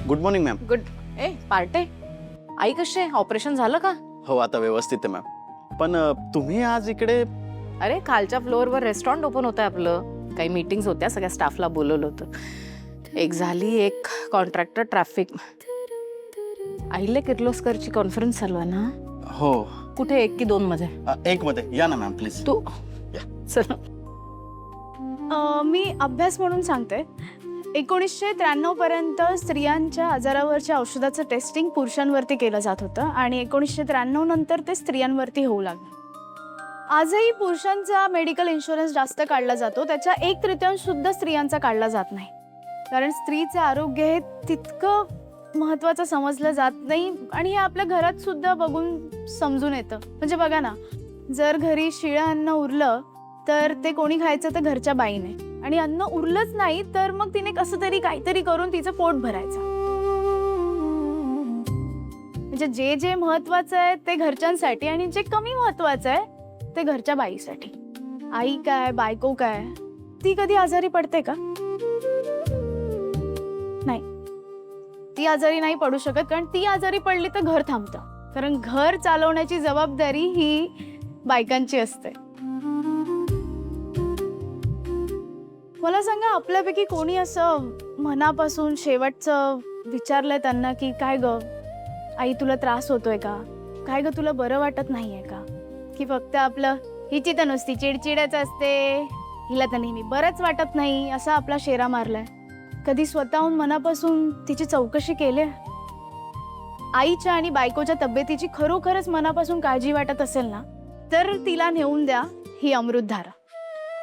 Good morning ma'am. Good. ए Partey, आई कशी आहे? Operation झालं का? हो आता व्यवस्थित आहे मॅम. पण तुम्ही आज इकडे? अरे खालच्या फ्लोअरवर रेस्टॉरंट ओपन होतं आपलं. काही मीटिंग्स होत्या, सगळ्या स्टाफला बोलवलं होतं. एक झाली, एक कॉन्ट्रॅक्टर ट्रॅफिक. आईले किर्लोस्करची कॉन्फरन्स चालू आहे ना? हो. कुठे, 1 की 2 मध्ये? 1 मध्ये या ना मॅम प्लीज. तू चल. मी अभ्यास म्हणून सांगते. 1993 पर्यंत स्त्रियांच्या आजारावरच्या औषधाचं टेस्टिंग पुरुषांवरती केलं जात होतं आणि 1993 नंतर ते स्त्रियांवरती होऊ लागलं. आजही पुरुषांचा मेडिकल इन्शुरन्स जास्त काढला जातो, त्याच्या 1/3 सुद्धा स्त्रियांचा काढला जात नाही. कारण स्त्रीचे आरोग्य हे तितकं महत्त्वाचं समजलं जात नाही आणि हे आपल्या घरात सुद्धा बघून समजून येतं. म्हणजे बघा ना, जर घरी शिळं अन्न उरलं तर ते कोणी खायचं? तर घरच्या बाईने. आणि अन्न उरलंच नाही तर मग तिने कसं तरी काहीतरी करून तिचं पोट भरायचं. म्हणजे जे जे महत्वाचं आहे ते घरच्यांसाठी आणि जे कमी महत्वाचं आहे ते घरच्या बाईसाठी. आई काय, बायको काय, ती कधी आजारी पडते का? नाही, ती आजारी नाही पडू शकत. कारण ती आजारी पडली तर घर थांबतं. कारण घर चालवण्याची जबाबदारी ही बायकांची असते. मला सांगा, आपल्यापैकी कोणी असं मनापासून शेवटचं विचारलंय त्यांना की काय ग आई, तुला त्रास होतोय का? काय ग, तुला बरं वाटत नाहीये का? की फक्त आपलं हिची तर नुसती चिडचिडच असते, हिला तर नेहमी बरंच वाटत नाही, असा आपला शेरा मारलाय? कधी स्वतःहून मनापासून तिची चौकशी केली? आईच्या आणि बायकोच्या तब्येतीची खरोखरच मनापासून काळजी वाटत असेल ना, तर तिला नेऊन द्या ही अमृतधारा.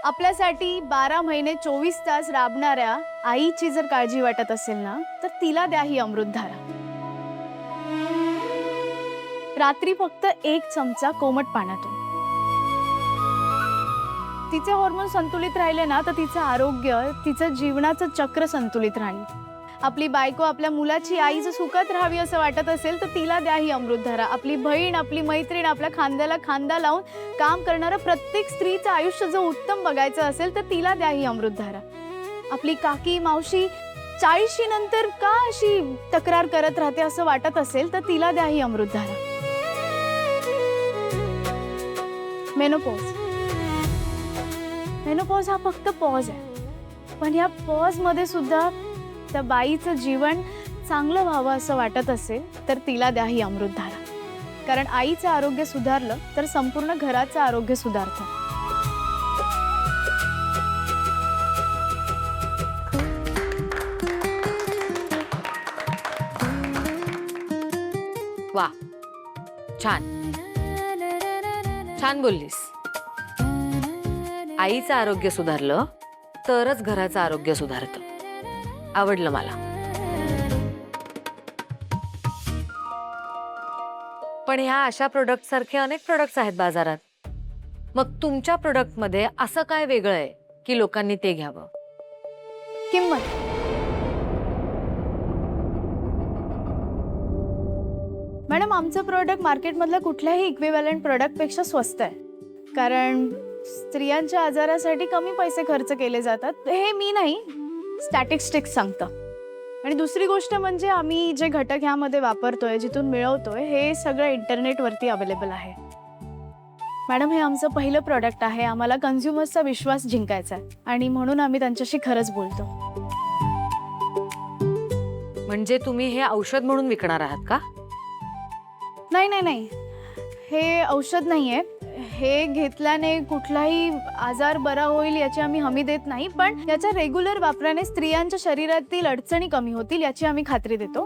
आपल्यासाठी 12 महिने 24 तास राबणाऱ्या आईची जर काळजी वाटत असेल ना, तर तिला द्या ही अमृतधारा. रात्री फक्त 1 चमचा कोमट पाण्यातून. तिचे हार्मोन संतुलित राहिले ना, तर तिचं आरोग्य, तिचं जीवनाचं चक्र संतुलित राहील. आपली बायको आपल्या मुलाची आई जर सुखात राहावी असं वाटत असेल तर तिला द्या ही अमृतधारा. आपली बहीण, आपली मैत्रीण, आपल्या खांद्याला खांदा लावून काम करणारा प्रत्येक स्त्रीचं आयुष्य जर उत्तम बघायचं असेल तर तिला द्या ही अमृतधारा. आपली काकी, मावशी 40शी नंतर का अशी तक्रार करत राहते असं वाटत असेल तर तिला द्या ही अमृतधारा. मेनोपॉज हा फक्त पॉज आहे, पण या पॉज मध्ये सुद्धा त्या बाईचं जीवन चांगलं व्हावं असं वाटत असेल तर तिला द्या ही अमृतधारा. कारण आईचं आरोग्य सुधारलं तर संपूर्ण घराचं आरोग्य सुधारतं. वा, छान छान बोललीस. आईचं आरोग्य सुधारलं तरच घराचं आरोग्य सुधारतं. आवडलं मला. पण ह्या अशा प्रोडक्ट सारखे अनेक प्रोडक्ट्स आहेत बाजारात. मग तुमच्या प्रोडक्ट मध्ये असं काय वेगळं आहे की लोकांनी ते घ्यावं? किंमत. मॅडम, आमचं प्रोडक्ट मार्केटमधल्या कुठल्याही इक्विव्हॅलंट प्रोडक्टपेक्षा स्वस्त आहे. कारण स्त्रियांच्या आजारासाठी कमी पैसे खर्च केले जातात. हे मी नाही, स्टॅटिस्टिक्स सांगतं. आणि दुसरी गोष्ट म्हणजे आम्ही जे घटक ह्यामध्ये वापरतोय, जिथून मिळवतोय, हे सगळं इंटरनेटवरती अवेलेबल आहे. मॅडम, हे आमचं पहिलं प्रोडक्ट आहे. आम्हाला कन्झ्युमर्सचा विश्वास जिंकायचा आहे आणि म्हणून आम्ही त्यांच्याशी खरंच बोलतो. म्हणजे तुम्ही हे औषध म्हणून विकणार आहात का? नाही नाही नाही, हे औषध नाही आहे. हे घेतल्याने कुठलाही आजार बरा होईल याची आम्ही हमी देत नाही, पण याच्या रेग्युलर वापराने स्त्रियांच्या शरीरातील अडचणी कमी होतील याची आम्ही खात्री देतो.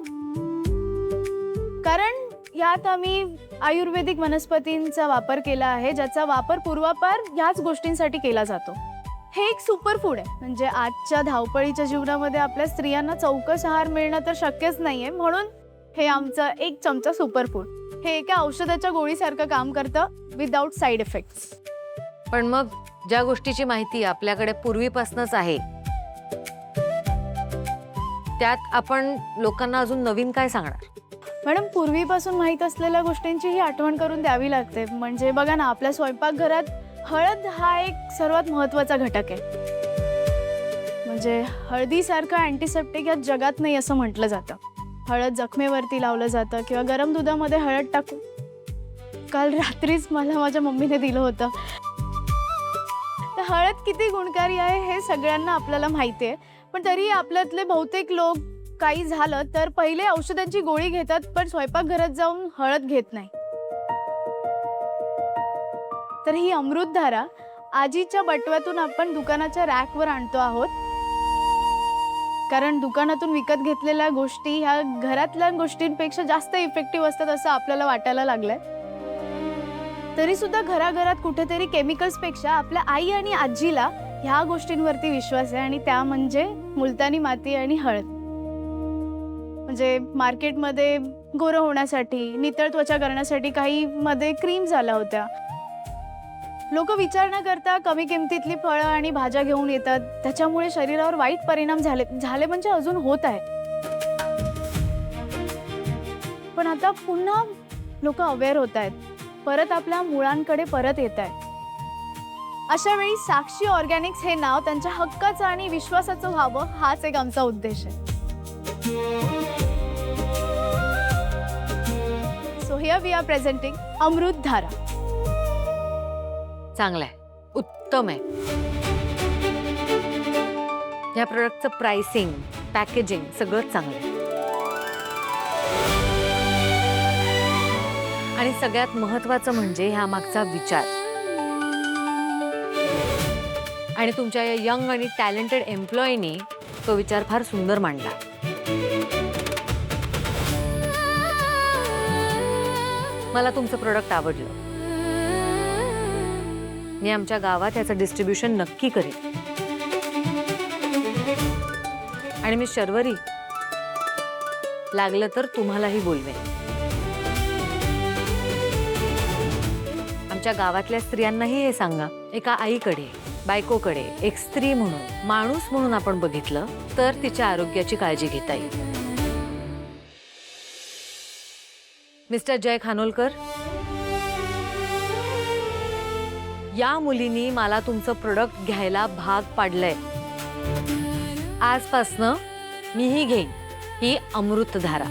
कारण यात आम्ही आयुर्वेदिक वनस्पतींचा वापर केला आहे, ज्याचा वापर पूर्वापार याच गोष्टींसाठी केला जातो. हे एक सुपर फूड आहे. म्हणजे आजच्या धावपळीच्या जीवनामध्ये आपल्या स्त्रियांना चौकस आहार मिळणं तर शक्यच नाहीये, म्हणून हे आमचं 1 चमचा सुपर फूड हे एका औषधाच्या गोळीसारखं काम करतं, विदाउट साईड इफेक्ट्स. पण मग ज्या गोष्टीची माहिती आपल्याकडे पूर्वीपासूनच आहे त्यात आपण लोकांना अजून नवीन काय सांगणार? मॅडम, पूर्वीपासून माहीत असलेल्या गोष्टींची ही आठवण करून द्यावी लागते. म्हणजे बघा ना, आपल्या स्वयंपाकघरात हळद हा एक सर्वात महत्त्वाचा घटक आहे. म्हणजे हळदीसारखा अँटीसेप्टिक या जगात नाही असं म्हटलं जातं. हळद जखमेवरती लावलं जातं किंवा गरम दुधामध्ये हळद टाकून. काल रात्रीच मला माझ्या मम्मीने दिलं होतं. तर हळद किती गुणकारी आहे हे सगळ्यांना आपल्याला माहिती आहे, पण तरीही आपल्यातले बहुतेक लोक काही झालं तर पहिले औषधांची गोळी घेतात, पण स्वयंपाकघरात जाऊन हळद घेत नाही. तर ही अमृतधारा आजीच्या बटव्यातून आपण दुकानाच्या रॅकवर आणतो आहोत, कारण दुकानातून विकत घेतलेल्या गोष्टी ह्या घरातल्या गोष्टींपेक्षा जास्त इफेक्टिव्ह असतात असं आपल्याला वाटायला लागलंय. तरी सुद्धा घराघरात कुठेतरी केमिकल्सपेक्षा आपल्या आई आणि आजीला ह्या गोष्टींवरती विश्वास आहे, आणि त्या म्हणजे मुलतानी माती आणि हळद. म्हणजे मार्केटमध्ये गोरं होण्यासाठी, नितळ त्वचा करण्यासाठी काही मध्ये क्रीम्स आल्या होत्या. लोक विचार न करता कमी किमतीतली फळं आणि भाज्या घेऊन येतात, त्याच्यामुळे शरीरावर वाईट परिणाम झाले म्हणजे अजून होत आहे. पण आता पुन्हा लोक अवेअर होत आहेत, परत आपल्या मुळांकडे परत येत आहेत. अशा वेळी साक्षी ऑर्गॅनिक्स हे नाव त्यांच्या हक्काचं आणि विश्वासाचं व्हावं, हाच एक आमचा उद्देश आहे. So here we are presenting Amritdhara. चांगलं आहे, उत्तम आहे. या प्रोडक्टचं प्राइसिंग, पॅकेजिंग सगळंच चांगलं आहे. आणि सगळ्यात महत्त्वाचं म्हणजे ह्या मागचा विचार. आणि तुमच्या या यंग आणि टॅलेंटेड एम्प्लॉईनी तो विचार फार सुंदर मांडला. मला तुमचं प्रोडक्ट आवडलं. मी आमच्या गावात याचं डिस्ट्रीब्युशन नक्की करेन. आणि मी शर्वरी, लागलं तर तुम्हालाही बोलवेन. आमच्या गावातल्या स्त्रियांनाही हे सांगा, एका आईकडे, बायकोकडे एक स्त्री म्हणून, माणूस म्हणून आपण बघितलं तर तिच्या आरोग्याची काळजी घेता येईल. मिस्टर जय खानोलकर, या मुलींनी मला तुमचं प्रोडक्ट घ्यायला भाग पाडलंय. आजपासनं मीही घेईन ही अमृतधारा.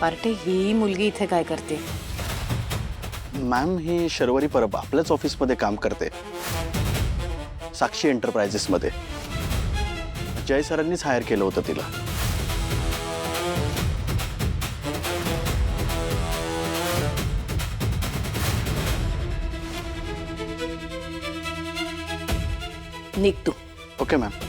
पार्टे, ही मुलगी इथे काय करते? मॅम, ही शर्वरी परब आपल्याच ऑफिसमध्ये काम करते, साक्षी एंटरप्राइजेसमध्ये. जय सरांनीच हायर केलं होतं तिला. निघ तू. Okay ma'am.